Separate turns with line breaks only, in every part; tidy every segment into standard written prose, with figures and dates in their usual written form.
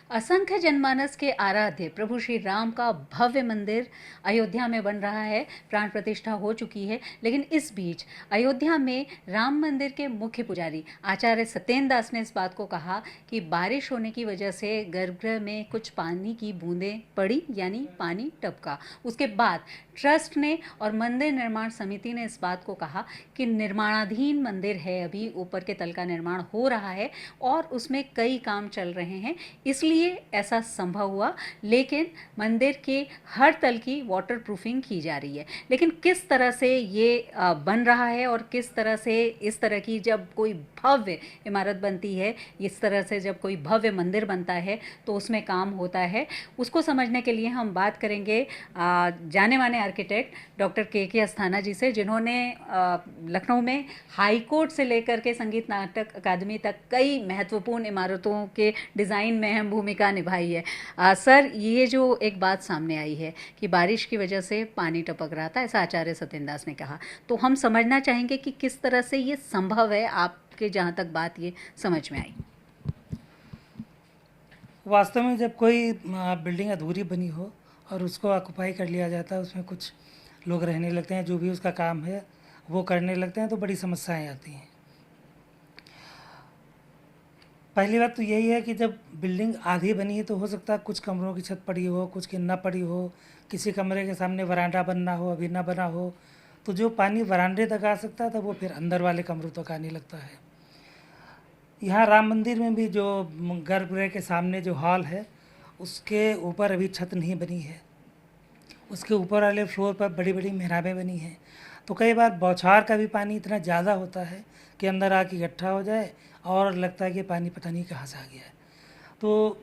असंख्य जनमानस के आराध्य प्रभु श्री राम का भव्य मंदिर अयोध्या में बन रहा है। प्राण प्रतिष्ठा हो चुकी है, लेकिन इस बीच अयोध्या में राम मंदिर के मुख्य पुजारी आचार्य सत्येंद्र दास ने इस बात को कहा कि बारिश होने की वजह से गर्भगृह में कुछ पानी की बूंदें पड़ी, यानी पानी टपका। उसके बाद ट्रस्ट ने और मंदिर निर्माण समिति ने इस बात को कहा कि निर्माणाधीन मंदिर है, अभी ऊपर के तल का निर्माण हो रहा है और उसमें कई काम चल रहे हैं, इसलिए ऐसा संभव हुआ। लेकिन मंदिर के हर तल की वाटर प्रूफिंग की जा रही है। लेकिन किस तरह से ये बन रहा है और किस तरह से इस तरह की जब कोई भव्य इमारत बनती है, इस तरह से जब कोई भव्य मंदिर बनता है तो उसमें काम होता है, उसको समझने के लिए हम बात करेंगे जाने माने आर्किटेक्ट डॉक्टर के अस्थाना जी से, जिन्होंने लखनऊ में हाई कोर्ट से लेकर के संगीत नाटक अकादमी तक कई महत्वपूर्ण इमारतों के डिज़ाइन में अहम भूमिका निभाई है। सर, ये जो एक बात सामने आई है कि बारिश की वजह से पानी टपक रहा था, ऐसा आचार्य सत्येंद्र दास ने कहा, तो हम समझना चाहेंगे कि किस तरह से ये संभव है, आपके जहाँ तक बात ये समझ में आई।
वास्तव में जब कोई बिल्डिंग अधूरी बनी हो और उसको ऑक्युपाई कर लिया जाता है, उसमें कुछ लोग रहने लगते हैं, जो भी उसका काम है वो करने लगते हैं, तो बड़ी समस्याएं आती हैं। पहली बात तो यही है कि जब बिल्डिंग आधी बनी है तो हो सकता है कुछ कमरों की छत पड़ी हो, कुछ की न पड़ी हो, किसी कमरे के सामने वरांडा बनना हो, अभी ना बना हो, तो जो पानी वरांडे तक आ सकता था वो फिर अंदर वाले कमरों तक आने लगता है। यहाँ राम मंदिर में भी जो गर्भगृह के सामने जो हॉल है उसके ऊपर अभी छत नहीं बनी है, उसके ऊपर वाले फ्लोर पर बड़ी बड़ी मेहराबें बनी हैं, तो कई बार बौछार का भी पानी इतना ज़्यादा होता है कि अंदर आके इकट्ठा हो जाए और लगता है कि पानी पता नहीं कहाँ से आ गया है। तो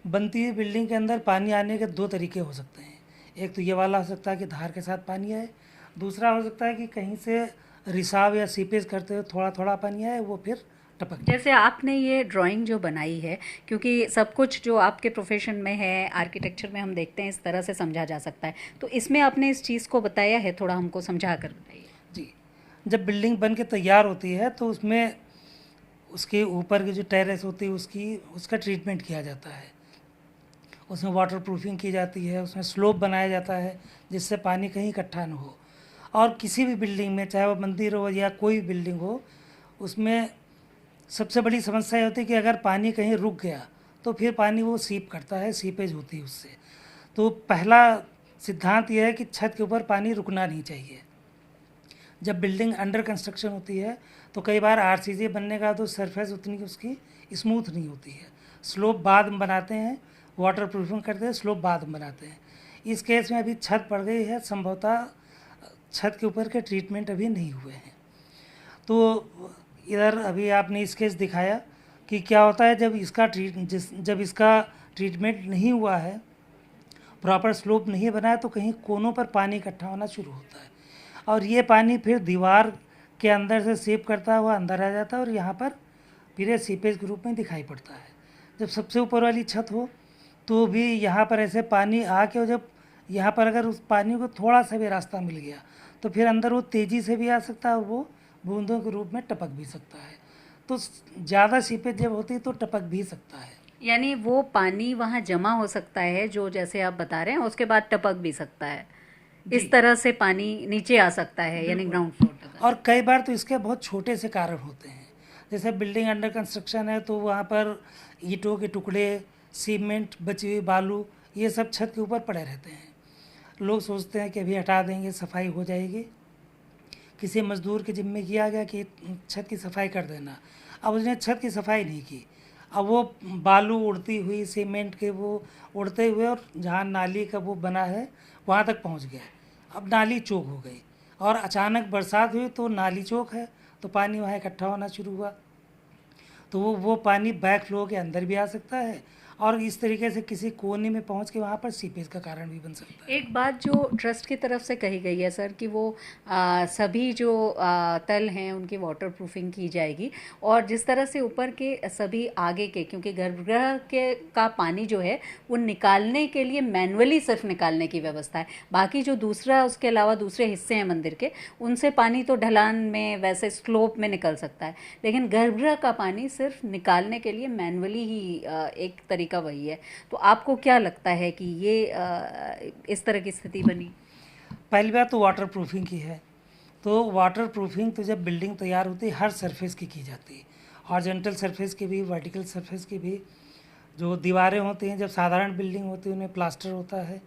बनती हुई बिल्डिंग के अंदर पानी आने के दो तरीके हो सकते हैं। एक तो ये वाला हो सकता है कि धार के साथ पानी आए, दूसरा हो सकता है कि कहीं से रिसाव या सीपेज करते हुए थोड़ा थोड़ा पानी आए, वो फिर टपक जाए।
जैसे आपने ये ड्राइंग जो बनाई है, क्योंकि सब कुछ जो आपके प्रोफेशन में है, आर्किटेक्चर में हम देखते हैं इस तरह से समझा जा सकता है, तो इसमें आपने इस चीज़ को बताया है, थोड़ा हमको समझा कर बताइए।
जी, जब बिल्डिंग बन के तैयार होती है तो उसमें उसके ऊपर की जो टेरेस होती है उसका ट्रीटमेंट किया जाता है, उसमें वाटर प्रूफिंग की जाती है, उसमें स्लोप बनाया जाता है जिससे पानी कहीं इकट्ठा न हो। और किसी भी बिल्डिंग में, चाहे वो मंदिर हो या कोई भी बिल्डिंग हो, उसमें सबसे बड़ी समस्या ये होती है कि अगर पानी कहीं रुक गया तो फिर पानी वो सीप करता है, सीपेज होती है उससे। तो पहला सिद्धांत यह है कि छत के ऊपर पानी रुकना नहीं चाहिए। जब बिल्डिंग अंडर कंस्ट्रक्शन होती है तो कई बार आरसीसी बनने का तो सरफेस उतनी उसकी स्मूथ नहीं होती है, स्लोप बाद में बनाते हैं, वाटर प्रूफिंग करते हैं, स्लोप बाद में बनाते हैं। इस केस में अभी छत पड़ गई है, संभवतः छत के ऊपर के ट्रीटमेंट अभी नहीं हुए हैं। तो इधर अभी आपने स्केच दिखाया कि क्या होता है जब इसका ट्रीटमेंट नहीं हुआ है, प्रॉपर स्लोप नहीं बना है, तो कहीं कोनों पर पानी इकट्ठा होना शुरू होता है और ये पानी फिर दीवार के अंदर से सीप करता हुआ अंदर आ जाता है और यहाँ पर फिर ये सीपेज के रूप में दिखाई पड़ता है। जब सबसे ऊपर वाली छत हो तो भी यहाँ पर ऐसे पानी आके, और जब यहाँ पर अगर उस पानी को थोड़ा सा भी रास्ता मिल गया तो फिर अंदर वो तेज़ी से भी आ सकता है और वो बूंदों के रूप में टपक भी सकता है। तो ज़्यादा सीपेज जब होती है तो टपक भी सकता है।
यानी वो पानी वहाँ जमा हो सकता है, जो जैसे आप बता रहे हैं, उसके बाद टपक भी सकता है, इस तरह से पानी नीचे आ सकता है, यानी ग्राउंड फ्लोर तक।
और कई बार तो इसके बहुत छोटे से कारण होते हैं, जैसे बिल्डिंग अंडर कंस्ट्रक्शन है तो वहाँ पर ईंटों के टुकड़े, सीमेंट, बची हुई बालू, ये सब छत के ऊपर पड़े रहते हैं। लोग सोचते हैं कि अभी हटा देंगे, सफाई हो जाएगी, किसी मज़दूर के जिम्मे किया गया कि छत की सफाई कर देना। अब उसने छत की सफाई नहीं की, अब वो बालू उड़ती हुई, सीमेंट के वो उड़ते हुए और जहाँ नाली का वो बना है वहाँ तक पहुँच गया। अब नाली चौक हो गई और अचानक बरसात हुई तो नाली चौक है, तो पानी वहाँ इकट्ठा होना शुरू हुआ, तो वो पानी बैक फ्लो के अंदर भी आ सकता है और इस तरीके से किसी कोने में पहुंच के वहाँ पर सीपेज का कारण भी बन सकता है।
एक बात जो ट्रस्ट की तरफ से कही गई है सर, कि वो सभी जो तल हैं उनकी वाटर प्रूफिंग की जाएगी, और जिस तरह से ऊपर के सभी आगे के, क्योंकि गर्भगृह के का पानी जो है वो निकालने के लिए मैनुअली सिर्फ निकालने की व्यवस्था है, बाकी जो दूसरा उसके अलावा दूसरे हिस्से हैं मंदिर के, उनसे पानी तो ढलान में वैसे स्लोप में निकल सकता है, लेकिन गर्भगृह का पानी सिर्फ निकालने के लिए मैनुअली ही एक तरीके तरीका वही है। तो आपको क्या लगता है कि ये इस तरह की स्थिति बनी?
पहली बात तो वाटर प्रूफिंग की है। तो वाटर प्रूफिंग तो जब बिल्डिंग तैयार होती है हर सरफेस की जाती है, हॉरिजॉन्टल सरफेस की भी, वर्टिकल सरफेस की भी। जो दीवारें होती हैं, जब साधारण बिल्डिंग होती है उनमें प्लास्टर होता है,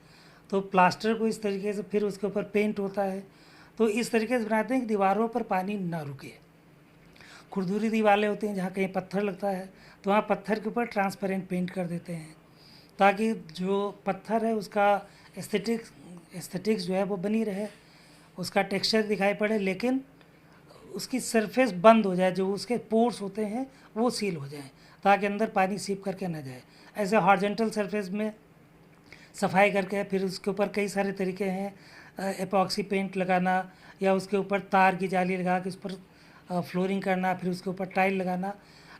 तो प्लास्टर को इस तरीके से फिर उसके ऊपर पेंट होता है। तो इस तरीके से बनाते हैं कि दीवारों पर पानी ना रुके। खुरदुरी दीवारें होती हैं जहाँ कहीं पत्थर लगता है तो वहाँ पत्थर के ऊपर ट्रांसपेरेंट पेंट कर देते हैं, ताकि जो पत्थर है उसका एस्थेटिक्स जो है वो बनी रहे, उसका टेक्सचर दिखाई पड़े, लेकिन उसकी सरफेस बंद हो जाए, जो उसके पोर्स होते हैं वो सील हो जाएं, ताकि अंदर पानी सीप करके ना जाए। ऐसे हॉरिजॉन्टल सरफेस में सफाई करके फिर उसके ऊपर कई सारे तरीके हैं, एपॉक्सी पेंट लगाना या उसके ऊपर तार की जाली लगा के उस पर फ्लोरिंग करना, फिर उसके ऊपर टाइल लगाना।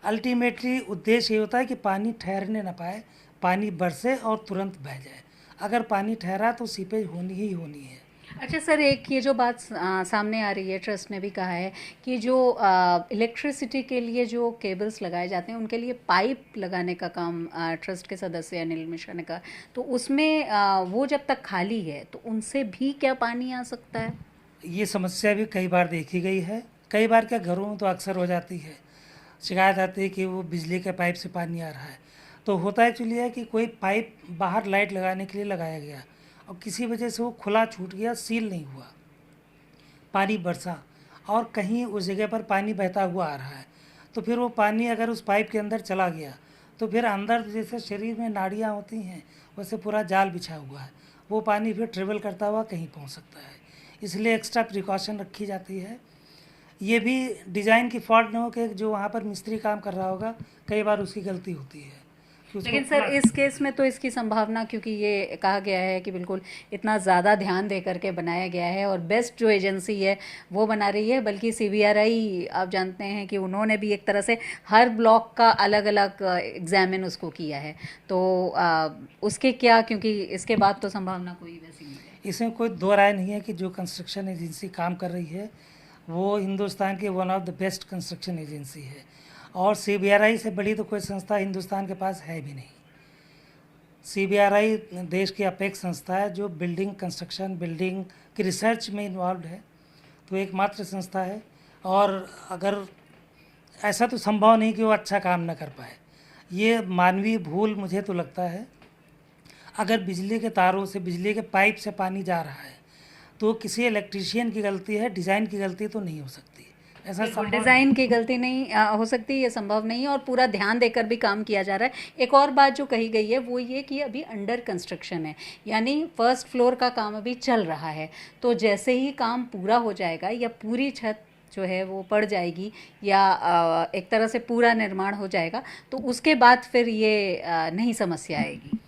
अल्टीमेटली उद्देश्य ये होता है कि पानी ठहरने ना पाए, पानी बरसे और तुरंत बह जाए। अगर पानी ठहरा तो सीपेज होनी ही होनी है।
अच्छा सर, एक ये जो बात सामने आ रही है, ट्रस्ट ने भी कहा है कि जो इलेक्ट्रिसिटी के लिए जो केबल्स लगाए जाते हैं उनके लिए पाइप लगाने का काम ट्रस्ट के सदस्य अनिल मिश्रा ने कहा, तो उसमें वो जब तक खाली है तो उनसे भी क्या पानी आ सकता है?
ये समस्या भी कई बार देखी गई है। कई बार क्या घरों में तो अक्सर हो जाती है, शिकायत आती है कि वो बिजली के पाइप से पानी आ रहा है। तो होता एक्चुअली है कि कोई पाइप बाहर लाइट लगाने के लिए लगाया गया और किसी वजह से वो खुला छूट गया, सील नहीं हुआ, पानी बरसा और कहीं उस जगह पर पानी बहता हुआ आ रहा है, तो फिर वो पानी अगर उस पाइप के अंदर चला गया तो फिर अंदर जैसे शरीर में नाड़ियाँ होती हैं वैसे पूरा जाल बिछा हुआ है, वो पानी फिर ट्रेवल करता हुआ कहीं पहुंच सकता है। इसलिए एक्स्ट्रा प्रिकॉशन रखी जाती है। ये भी डिज़ाइन की फॉल्ट न हो कि जो वहाँ पर मिस्त्री काम कर रहा होगा कई बार उसकी गलती होती है कि उसको
लेकिन सर इस केस में तो इसकी संभावना, क्योंकि ये कहा गया है कि बिल्कुल इतना ज़्यादा ध्यान दे करके बनाया गया है और बेस्ट जो एजेंसी है वो बना रही है, बल्कि सीबीआरआई आप जानते हैं कि उन्होंने भी एक तरह से हर ब्लॉक का अलग अलग एग्जामिन उसको किया है, तो उसके क्या, क्योंकि इसके बाद तो संभावना कोई वैसी नहीं है।
इसमें कोई दो राय नहीं है कि जो कंस्ट्रक्शन एजेंसी काम कर रही है वो हिंदुस्तान की one of the best construction agency है, और सीबीआरआई से बड़ी तो कोई संस्था हिंदुस्तान के पास है भी नहीं। सीबीआरआई देश की अपेक्स संस्था है जो बिल्डिंग कंस्ट्रक्शन, बिल्डिंग की रिसर्च में इन्वॉल्व है, तो एकमात्र संस्था है। और अगर ऐसा तो संभव नहीं कि वो अच्छा काम ना कर पाए, ये मानवीय भूल मुझे तो लगता है। अगर बिजली के तारों से, बिजली के पाइप से पानी जा रहा है तो किसी इलेक्ट्रीशियन की गलती है, डिज़ाइन की गलती तो नहीं हो सकती। ऐसा संभव
डिज़ाइन की गलती नहीं हो सकती, ये संभव नहीं है, और पूरा ध्यान देकर भी काम किया जा रहा है। एक और बात जो कही गई है वो ये कि अभी अंडर कंस्ट्रक्शन है, यानी फर्स्ट फ्लोर का काम अभी चल रहा है, तो जैसे ही काम पूरा हो जाएगा या पूरी छत जो है वो पड़ जाएगी या एक तरह से पूरा निर्माण हो जाएगा, तो उसके बाद फिर ये नहीं समस्या आएगी।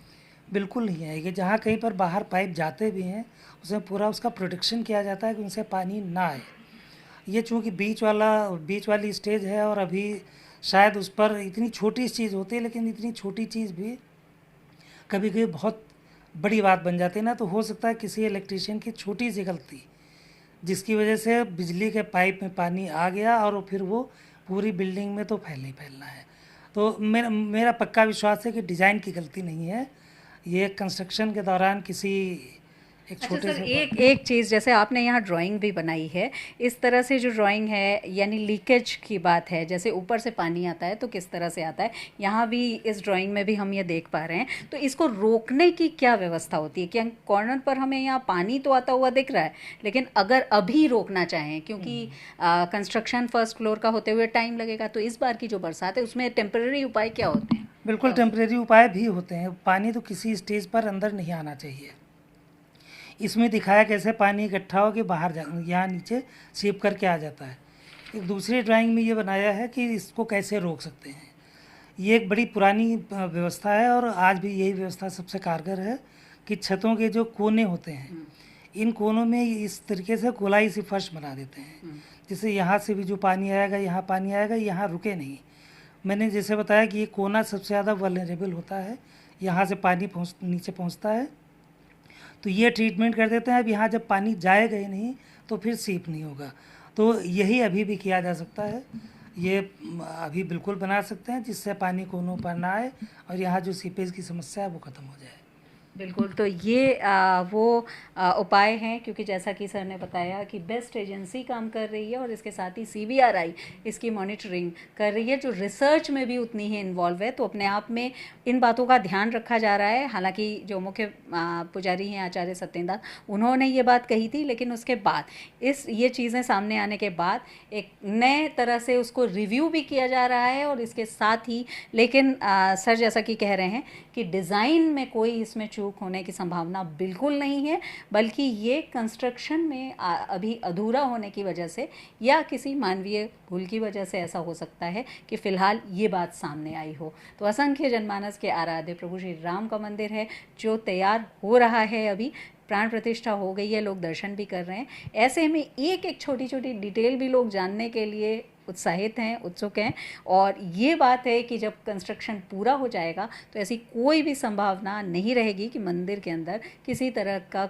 बिल्कुल नहीं आएगी। जहाँ कहीं पर बाहर पाइप जाते भी हैं उसमें पूरा उसका प्रोटेक्शन किया जाता है कि उनसे पानी ना आए। ये चूँकि बीच वाली स्टेज है और अभी शायद उस पर इतनी छोटी चीज़ होती है, लेकिन इतनी छोटी चीज़ भी कभी कभी बहुत बड़ी बात बन जाती है ना, तो हो सकता है किसी इलेक्ट्रीशियन की छोटी सी गलती जिसकी वजह से बिजली के पाइप में पानी आ गया और फिर वो पूरी बिल्डिंग में तो फैलना ही फैलना है। तो मेरा पक्का विश्वास है कि डिज़ाइन की गलती नहीं है, ये कंस्ट्रक्शन के दौरान किसी एक
अच्छा
छोटे
सर,
से
एक चीज़, जैसे आपने यहाँ ड्राइंग भी बनाई है, इस तरह से जो ड्राइंग है यानी लीकेज की बात है, जैसे ऊपर से पानी आता है तो किस तरह से आता है, यहाँ भी इस ड्राइंग में भी हम ये देख पा रहे हैं, तो इसको रोकने की क्या व्यवस्था होती है? क्या कॉर्नर पर हमें यहाँ पानी तो आता हुआ दिख रहा है, लेकिन अगर अभी रोकना चाहें, क्योंकि कंस्ट्रक्शन फर्स्ट फ्लोर का होते हुए टाइम लगेगा, तो इस बार की जो बरसात है उसमें टेम्पररी उपाय क्या होते हैं?
बिल्कुल टेम्परेरी उपाय भी होते हैं। पानी तो किसी स्टेज पर अंदर नहीं आना चाहिए। इसमें दिखाया कैसे पानी इकट्ठा हो के बाहर यहाँ नीचे सीप करके आ जाता है। एक दूसरी ड्राइंग में ये बनाया है कि इसको कैसे रोक सकते हैं। ये एक बड़ी पुरानी व्यवस्था है और आज भी यही व्यवस्था सबसे कारगर है कि छतों के जो कोने होते हैं इन कोनों में इस तरीके से गोलाई सी फर्श बना देते हैं, जिससे यहाँ से भी जो पानी आएगा यहाँ पानी आएगा, यहाँ रुके नहीं। मैंने जैसे बताया कि ये कोना सबसे ज़्यादा वल्नरेबल होता है, यहाँ से पानी नीचे पहुँचता है, तो ये ट्रीटमेंट कर देते हैं। अब यहाँ जब पानी जाएगा ही नहीं तो फिर सीप नहीं होगा, तो यही अभी भी किया जा सकता है। ये अभी बिल्कुल बना सकते हैं, जिससे पानी कोनों पर ना आए और यहाँ जो सीपेज की समस्या है वो ख़त्म हो जाए।
बिल्कुल, तो ये वो उपाय हैं, क्योंकि जैसा कि सर ने बताया कि बेस्ट एजेंसी काम कर रही है और इसके साथ ही CBRI इसकी मॉनिटरिंग कर रही है, जो रिसर्च में भी उतनी ही इन्वॉल्व है। तो अपने आप में इन बातों का ध्यान रखा जा रहा है। हालांकि जो मुख्य पुजारी हैं आचार्य सत्येंद्र दास, उन्होंने ये बात कही थी, लेकिन उसके बाद ये चीज़ें सामने आने के बाद एक नए तरह से उसको रिव्यू भी किया जा रहा है। और इसके साथ ही लेकिन सर जैसा कि कह रहे हैं कि डिज़ाइन में कोई इसमें चूक होने की संभावना बिल्कुल नहीं है, बल्कि ये कंस्ट्रक्शन में अभी अधूरा होने की वजह से या किसी मानवीय भूल की वजह से ऐसा हो सकता है कि फ़िलहाल ये बात सामने आई हो। तो असंख्य जनमानस के आराध्य प्रभु श्री राम का मंदिर है जो तैयार हो रहा है, अभी प्राण प्रतिष्ठा हो गई है, लोग दर्शन भी कर रहे हैं। ऐसे में एक एक छोटी छोटी डिटेल भी लोग जानने के लिए उत्साहित हैं, उत्सुक हैं। और ये बात है कि जब कंस्ट्रक्शन पूरा हो जाएगा तो ऐसी कोई भी संभावना नहीं रहेगी कि मंदिर के अंदर किसी तरह का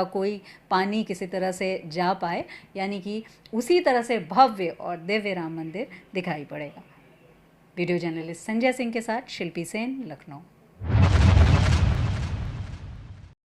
कोई पानी किसी तरह से जा पाए, यानी कि उसी तरह से भव्य और दिव्य राम मंदिर दिखाई पड़ेगा। वीडियो जर्नलिस्ट संजय सिंह के साथ शिल्पी सेन, लखनऊ।